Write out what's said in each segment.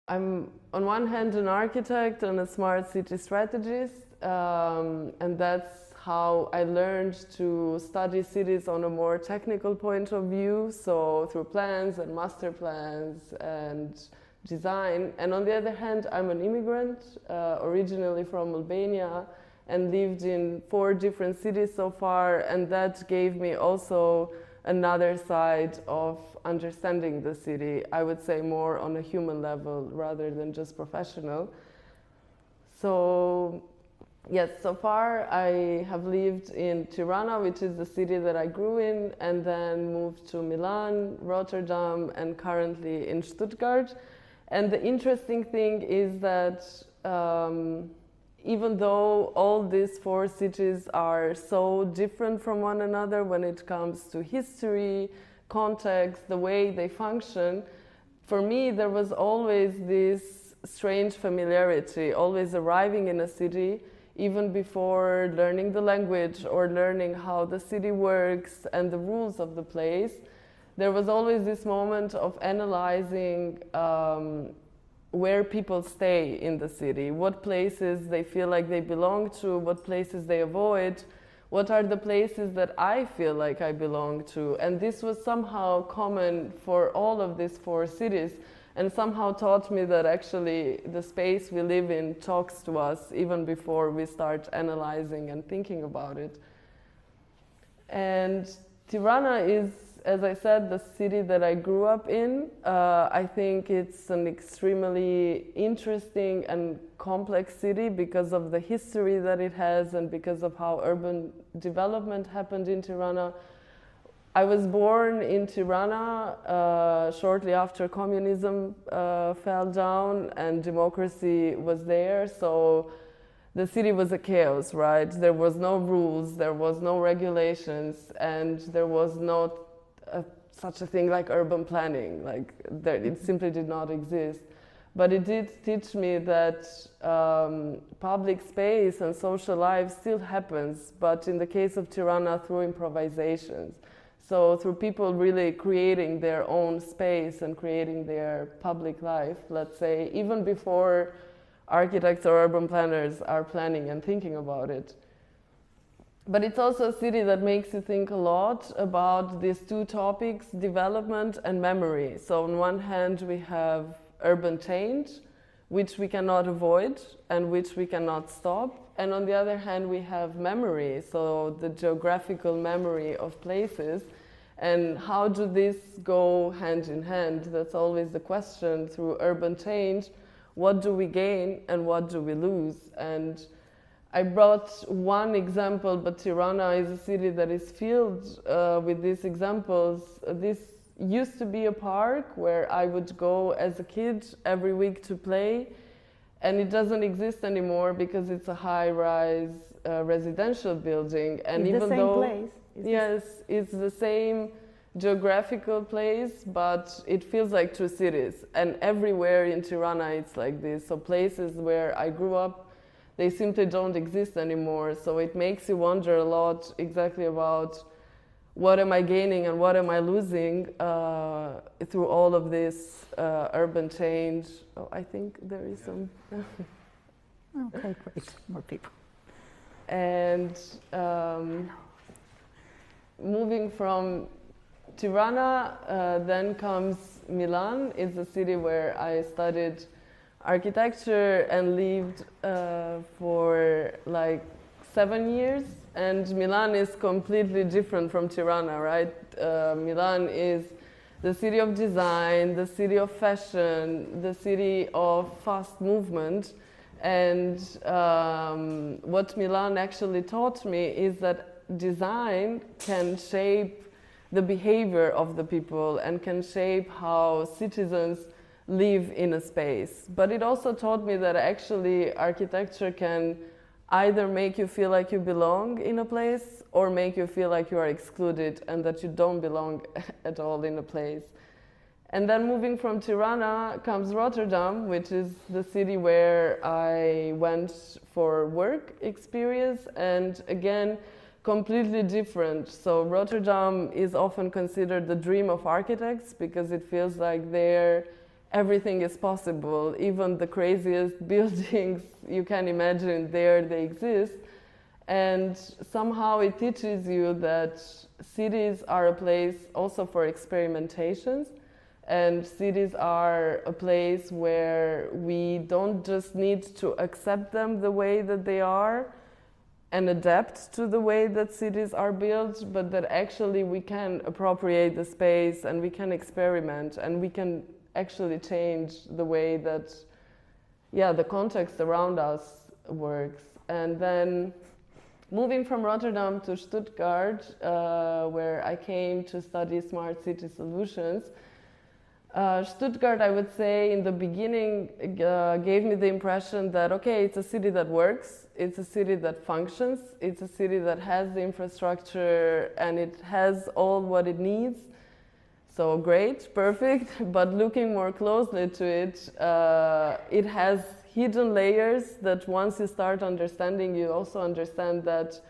I'm on one hand an architect and a smart city strategist, and that's how I learned to study cities on a more technical point of view, so through plans and master plans and design. And on the other hand, I'm an immigrant, originally from Albania, and lived in 4 different cities so far, and that gave me also another side of understanding the city, I would say more on a human level rather than just professional. So yes, so far I have lived in Tirana, which is the city that I grew in, and then moved to Milan, Rotterdam, and currently in Stuttgart. And the interesting thing is that even though all these 4 cities are so different from one another when it comes to history, context, the way they function, for me there was always this strange familiarity, always arriving in a city, even before learning the language or learning how the city works and the rules of the place. There was always this moment of analyzing where people stay in the city, what places they feel like they belong to, what places they avoid, what are the places that I feel like I belong to. And this was somehow common for all of these 4 cities, and somehow taught me that actually the space we live in talks to us even before we start analyzing and thinking about it. And Tirana is, as I said, the city that I grew up in. I think it's an extremely interesting and complex city because of the history that it has and because of how urban development happened in Tirana. I was born in Tirana shortly after communism fell down and democracy was there, so the city was a chaos, right? There was no rules, there was no regulations, and there was not such a thing like urban planning. Like it simply did not exist. But it did teach me that public space and social life still happens, but in the case of Tirana, through improvisations. So through people really creating their own space and creating their public life, let's say, even before architects or urban planners are planning and thinking about it. But it's also a city that makes you think a lot about these 2 topics, development and memory. So on one hand, we have urban change, which we cannot avoid and which we cannot stop. And on the other hand, we have memory, so the geographical memory of places. And how do these go hand in hand? That's always the question through urban change. What do we gain and what do we lose? And I brought one example, but Tirana is a city that is filled with these examples. This used to be a park where I would go as a kid every week to play, and it doesn't exist anymore because it's a high-rise residential building. And it's even the same though, place? Yes, it's the same geographical place, but it feels like 2 cities. And everywhere in Tirana it's like this. So places where I grew up, they simply don't exist anymore. So it makes you wonder a lot exactly about what am I gaining and what am I losing through all of this urban change. Oh, I think there is some. Okay, great, more people. And moving from Tirana, then comes Milan. It's a city where I studied architecture and lived for like 7 years. And Milan is completely different from Tirana, right? Milan is the city of design, the city of fashion, the city of fast movement. And what Milan actually taught me is that design can shape the behavior of the people and can shape how citizens live in a space. But it also taught me that actually architecture can either make you feel like you belong in a place or make you feel like you are excluded and that you don't belong at all in a place. And then moving from Tirana comes Rotterdam, which is the city where I went for work experience, and again, completely different. So Rotterdam is often considered the dream of architects because it feels like there everything is possible. Even the craziest buildings you can imagine, there they exist. And somehow it teaches you that cities are a place also for experimentations, and cities are a place where we don't just need to accept them the way that they are and adapt to the way that cities are built, but that actually we can appropriate the space and we can experiment and we can actually change the way that, yeah, the context around us works. And then moving from Rotterdam to Stuttgart, where I came to study smart city solutions, Stuttgart, I would say, in the beginning gave me the impression that, okay, it's a city that works, it's a city that functions, it's a city that has the infrastructure and it has all what it needs. So great, perfect, but looking more closely to it, it has hidden layers that once you start understanding, you also understand that,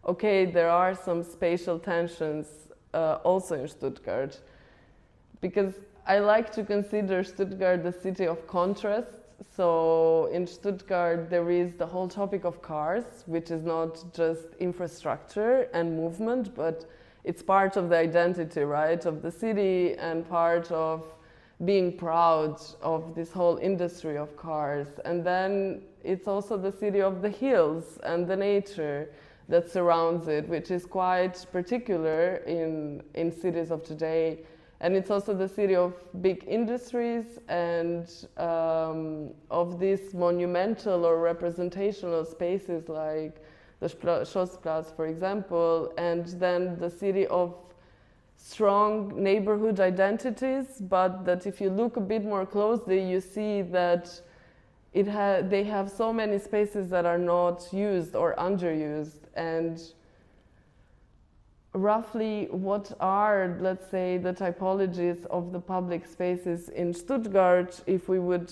okay, there are some spatial tensions also in Stuttgart. Because I like to consider Stuttgart the city of contrast. So in Stuttgart, there is the whole topic of cars, which is not just infrastructure and movement, but it's part of the identity, right, of the city and part of being proud of this whole industry of cars. And then it's also the city of the hills and the nature that surrounds it, which is quite particular in cities of today. And it's also the city of big industries and of these monumental or representational spaces like the Schlossplatz, for example, and then the city of strong neighborhood identities, but that if you look a bit more closely, you see that they have so many spaces that are not used or underused. And roughly what are, let's say, the typologies of the public spaces in Stuttgart? If we would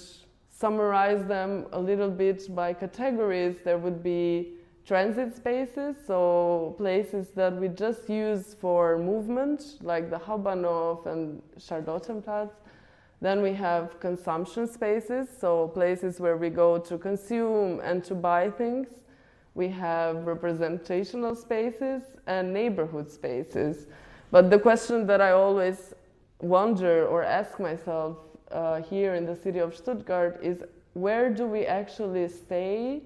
summarize them a little bit by categories, there would be transit spaces, so places that we just use for movement, like the Hauptbahnhof and Charlottenplatz. Then we have consumption spaces, so places where we go to consume and to buy things. We have representational spaces and neighborhood spaces. But the question that I always wonder or ask myself here in the city of Stuttgart is, where do we actually stay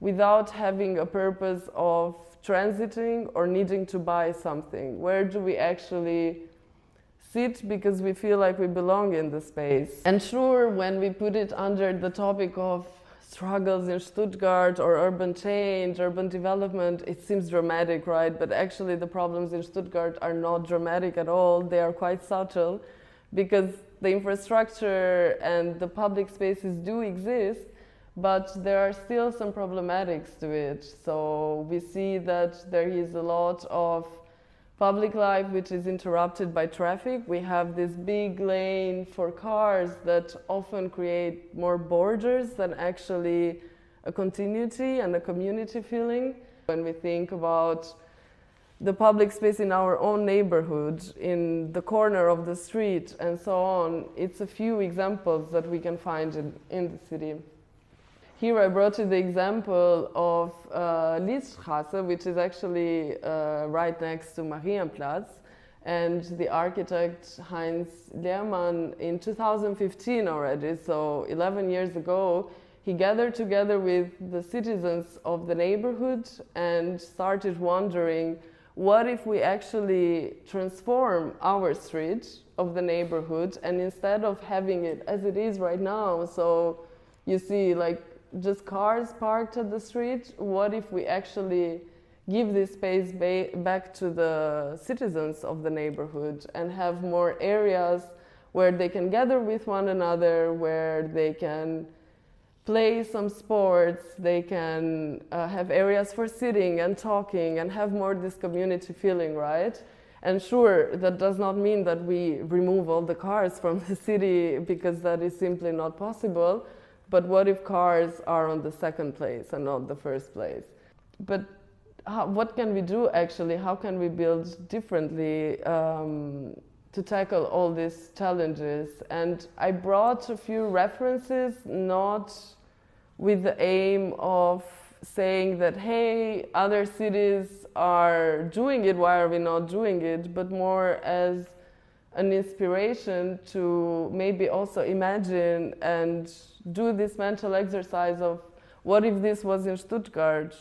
without having a purpose of transiting or needing to buy something? Where do we actually sit because we feel like we belong in the space? And sure, when we put it under the topic of struggles in Stuttgart or urban change, urban development, it seems dramatic, right? But actually the problems in Stuttgart are not dramatic at all. They are quite subtle because the infrastructure and the public spaces do exist, but there are still some problematics to it. So we see that there is a lot of public life which is interrupted by traffic. We have this big lane for cars that often create more borders than actually a continuity and a community feeling. When we think about the public space in our own neighborhood, in the corner of the street and so on, it's a few examples that we can find in the city. Here I brought you the example of Liesstraße, which is actually right next to Marienplatz. And the architect Heinz Lehrmann in 2015 already, so 11 years ago, he gathered together with the citizens of the neighborhood and started wondering, what if we actually transform our street of the neighborhood, and instead of having it as it is right now, so you see like just cars parked at the street, what if we actually give this space back to the citizens of the neighborhood and have more areas where they can gather with one another, where they can play some sports, they can have areas for sitting and talking and have more this community feeling, right? And sure, that does not mean that we remove all the cars from the city, because that is simply not possible. But what if cars are on the second place and not the first place? But what can we do actually? How can we build differently? to tackle all these challenges. And I brought a few references, not with the aim of saying that, hey, other cities are doing it, why are we not doing it, but more as an inspiration to maybe also imagine and do this mental exercise of what if this was in Stuttgart?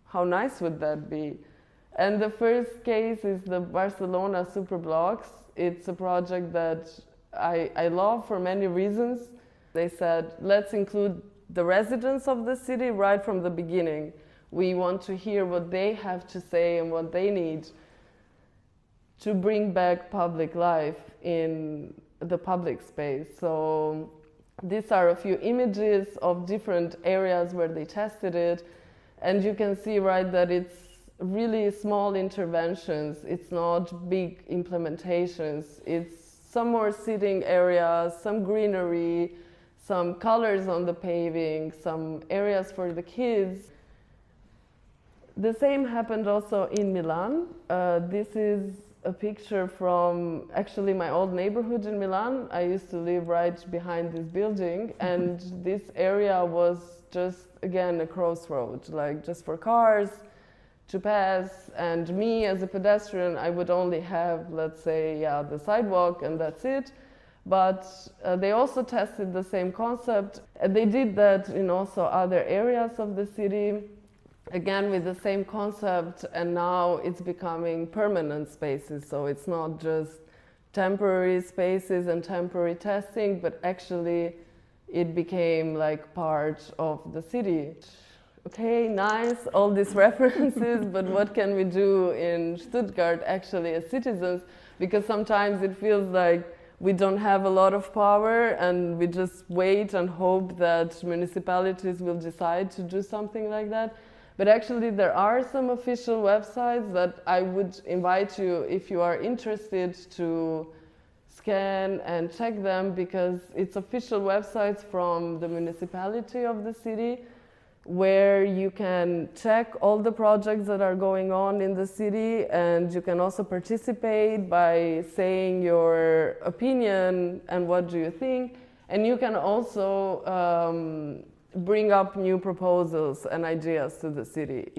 How nice would that be? And the first case is the Barcelona Superblocks. It's a project that I love for many reasons. They said, let's include the residents of the city right from the beginning. We want to hear what they have to say and what they need to bring back public life in the public space. So these are a few images of different areas where they tested it. And you can see, right, that it's really small interventions. It's not big implementations. It's some more sitting areas, some greenery, some colors on the paving, some areas for the kids. The same happened also in Milan. This is a picture from actually my old neighborhood in Milan. I used to live right behind this building, and this area was just, again, a crossroad, like just for cars to pass, and me as a pedestrian, I would only have, let's say, the sidewalk, and that's it. But they also tested the same concept, and they did that in also other areas of the city, again with the same concept, and now it's becoming permanent spaces. So it's not just temporary spaces and temporary testing, but actually it became like part of the city. Okay, nice, all these references, but what can we do in Stuttgart actually as citizens? Because sometimes it feels like we don't have a lot of power and we just wait and hope that municipalities will decide to do something like that. But actually there are some official websites that I would invite you, if you are interested, to scan and check them, because it's official websites from the municipality of the city, where you can check all the projects that are going on in the city, and you can also participate by saying your opinion and what do you think. And you can also bring up new proposals and ideas to the city.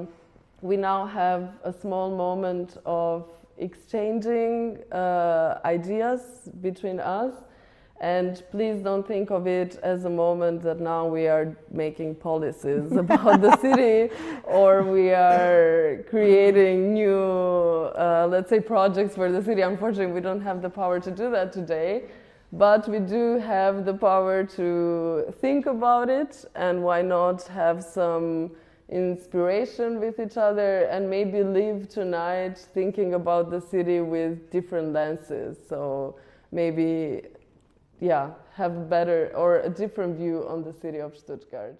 We now have a small moment of exchanging ideas between us. And please don't think of it as a moment that now we are making policies about the city, or we are creating new, let's say, projects for the city. Unfortunately, we don't have the power to do that today, but we do have the power to think about it, and why not have some inspiration with each other and maybe live tonight thinking about the city with different lenses. So maybe have a better or a different view on the city of Stuttgart.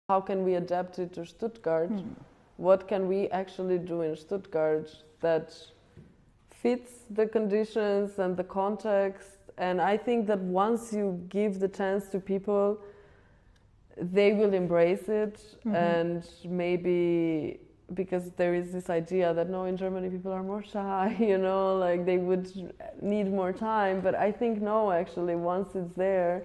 How can we adapt it to Stuttgart? What can we actually do in Stuttgart that fits the conditions and the context? And I think that once you give the chance to people, they will embrace it. And maybe, because there is this idea that no, in Germany people are more shy, you know, like they would need more time. But I think no, actually, once it's there,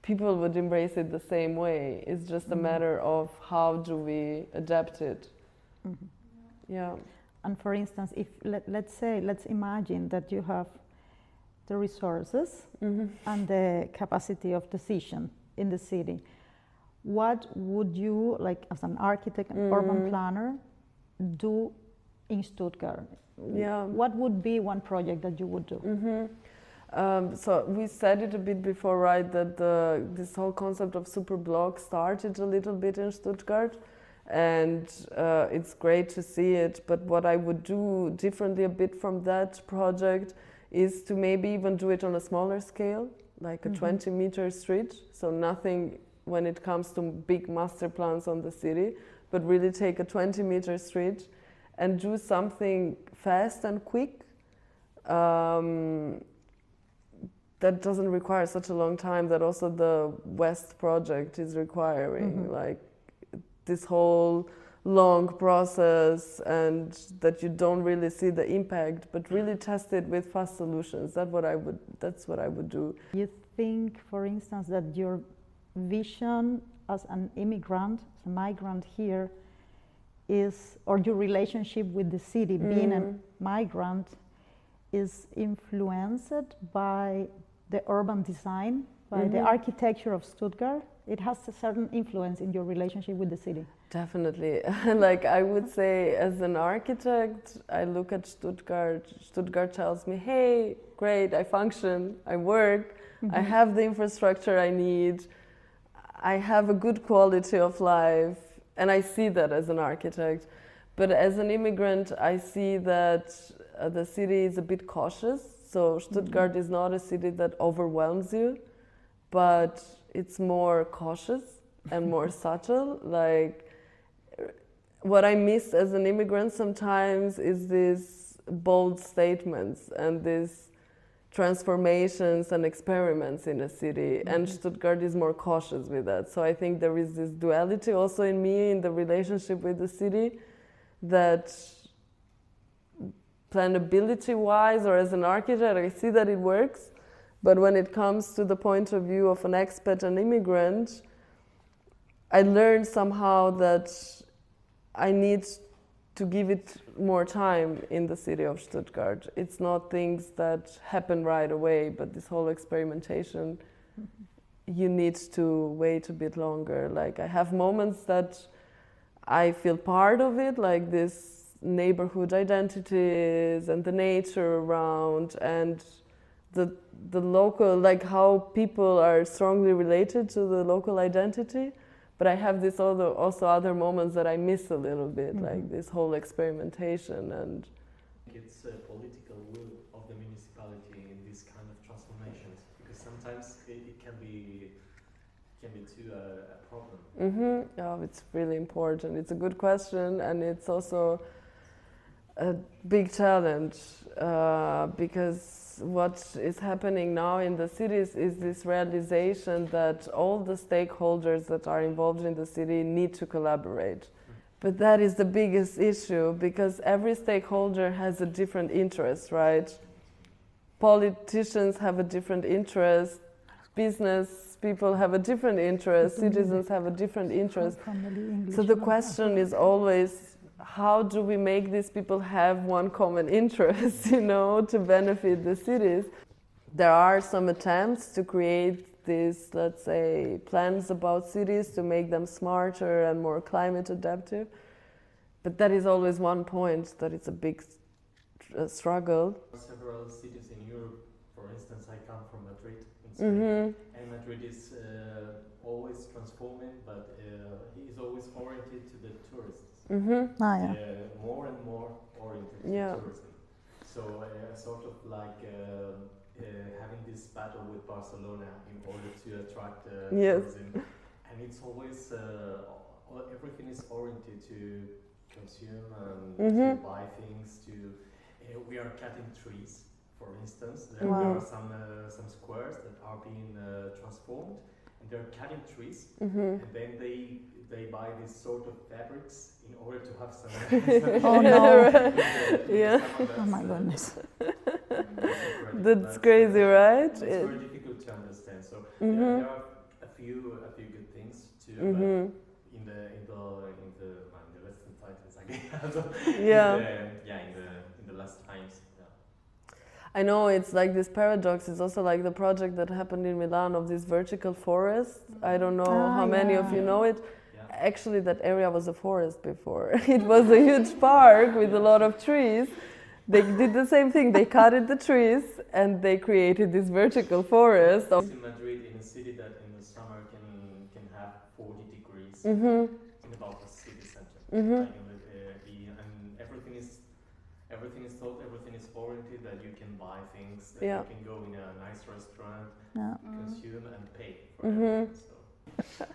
people would embrace it the same way. It's just a matter of how do we adapt it. Yeah. And for instance, if let's imagine that you have the resources and the capacity of decision in the city. What would you, like as an architect and urban planner, do in Stuttgart? Yeah. What would be one project that you would do? So we said it a bit before, right, that this whole concept of super block started a little bit in Stuttgart, and it's great to see it. But what I would do differently a bit from that project is to maybe even do it on a smaller scale, like a 20-meter street. So nothing when it comes to big master plans on the city, but really take a 20-meter street and do something fast and quick. that doesn't require such a long time that also the West project is requiring, like this whole long process, and that you don't really see the impact, but really test it with fast solutions. That's what I would do. You think, for instance, that your vision as an immigrant, as a migrant here, is, or your relationship with the city, being a migrant, is influenced by the urban design, by the architecture of Stuttgart? It has a certain influence in your relationship with the city. Definitely. Like I would say, as an architect, I look at Stuttgart. Stuttgart tells me, hey, great, I function, I work, I have the infrastructure I need, I have a good quality of life, and I see that as an architect. But as an immigrant, I see that the city is a bit cautious. So Stuttgart is not a city that overwhelms you, but it's more cautious and more subtle. Like, what I miss as an immigrant sometimes is these bold statements and these transformations and experiments in a city, and Stuttgart is more cautious with that. So I think there is this duality also in me in the relationship with the city, that planability-wise or as an architect, I see that it works, but when it comes to the point of view of an expat and immigrant, I learned somehow that I need to give it more time in the city of Stuttgart. It's not things that happen right away, but this whole experimentation, you need to wait a bit longer. Like, I have moments that I feel part of it, like this neighborhood identities and the nature around, and the local, like how people are strongly related to the local identity. But I have this also other moments that I miss a little bit, like this whole experimentation. And it's a political will of the municipality in these kind of transformations, because sometimes it can be too a problem. Oh, it's really important. It's a good question, and it's also a big challenge, because what is happening now in the cities is this realization that all the stakeholders that are involved in the city need to collaborate. But that is the biggest issue, because every stakeholder has a different interest, right? Politicians have a different interest, business people have a different interest, citizens have a different interest. So the question is always, how do we make these people have one common interest, you know, to benefit the cities? There are some attempts to create these, let's say, plans about cities to make them smarter and more climate adaptive. But that is always one point, that it's a big struggle. Several cities in Europe, for instance, I come from Madrid in Spain, and Madrid is always transforming, but he is always oriented to the tourists. More and more oriented to tourism. So sort of like having this battle with Barcelona in order to attract tourism. And it's always, everything is oriented to consume and to buy things. We are cutting trees, for instance. There are some squares that are being transformed, and they're cutting trees, and then they buy these sort of fabrics in order to have some. Oh no! Oh my goodness! That's crazy, right? It's very difficult to understand. So there are a few good things too, but in the letzten Zeit, in the last times. I know, it's like this paradox. It's also like the project that happened in Milan of this vertical forest. I don't know how many of you know it. Actually, that area was a forest before. It was a huge park with a lot of trees. They did the same thing. They cut the trees and they created this vertical forest. In Madrid, in a city that in the summer can have 40 degrees in about the city center. And everything is thought, everything is oriented that you can buy things, that you can go in a nice restaurant, consume and pay for everything. So.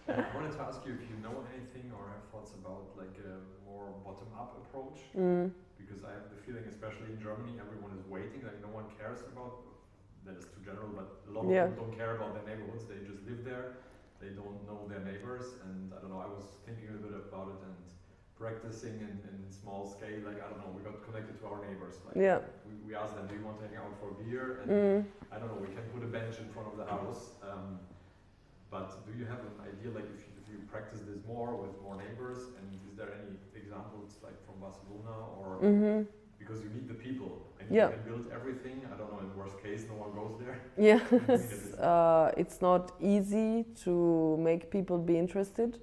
I wanted to ask you if you know anything or have thoughts about like a more bottom-up approach, because I have the feeling, especially in Germany, everyone is waiting, like no one cares about that is too general, but a lot of people don't care about their neighborhoods. They just live there. They don't know their neighbors, and I don't know. I was thinking a bit about it and practicing in small scale. Like, I don't know, we got connected to our neighbors. Like, we asked them, do you want to hang out for a beer? And I don't know, we can put a bench in front of the house. But do you have an idea, like, if you practice this more with more neighbors, and is there any examples like from Barcelona, or because you need the people and you can build everything? I don't know, in worst case no one goes there. It's not easy to make people be interested,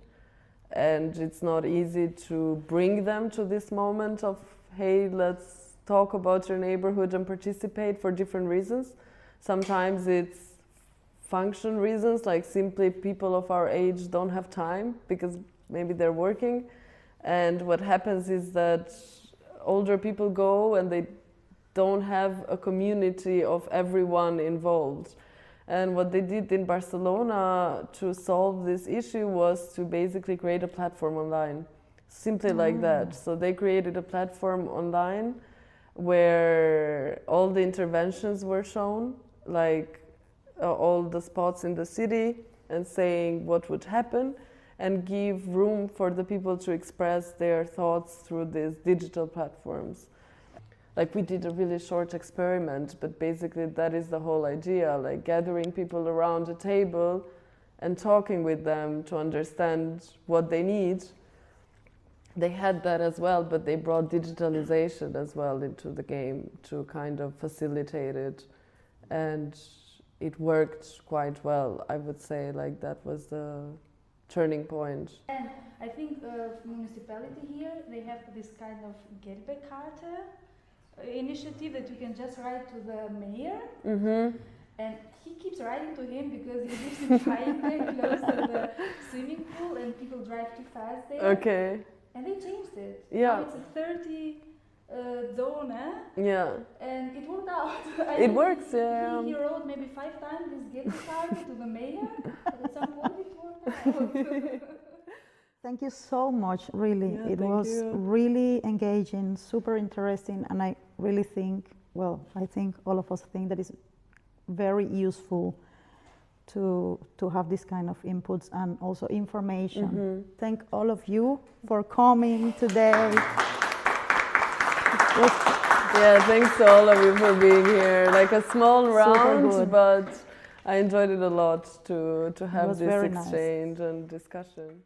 and it's not easy to bring them to this moment of, hey, let's talk about your neighborhood and participate, for different reasons. Sometimes it's function reasons, like simply people of our age don't have time because maybe they're working, and what happens is that older people go and they don't have a community of everyone involved. And what they did in Barcelona to solve this issue was to basically create a platform online, simply like that. So they created a platform online where all the interventions were shown, like all the spots in the city, and saying what would happen, and give room for the people to express their thoughts through these digital platforms. Like, we did a really short experiment, but basically that is the whole idea, like gathering people around a table and talking with them to understand what they need. They had that as well, but they brought digitalization as well into the game to kind of facilitate it. And it worked quite well, I would say. Like, that was the turning point. And I think municipality here, they have this kind of Gelbekarte initiative that you can just write to the mayor, and he keeps writing to him because he lives in Feigenberg, close to the swimming pool, and people drive too fast there. Okay. And they changed it. Yeah. Now it's a 30 zone, and it worked out. It works, yeah. He wrote maybe 5 times this Gelbekarte to the mayor, but at some point it worked out. Thank you so much, really. Yeah, it was really engaging, super interesting, and I really think, well, I think all of us think that it's very useful to have this kind of inputs and also information. Thank all of you for coming today. Yeah, thanks to all of you for being here. Like a small round, but I enjoyed it a lot to have this exchange and discussion.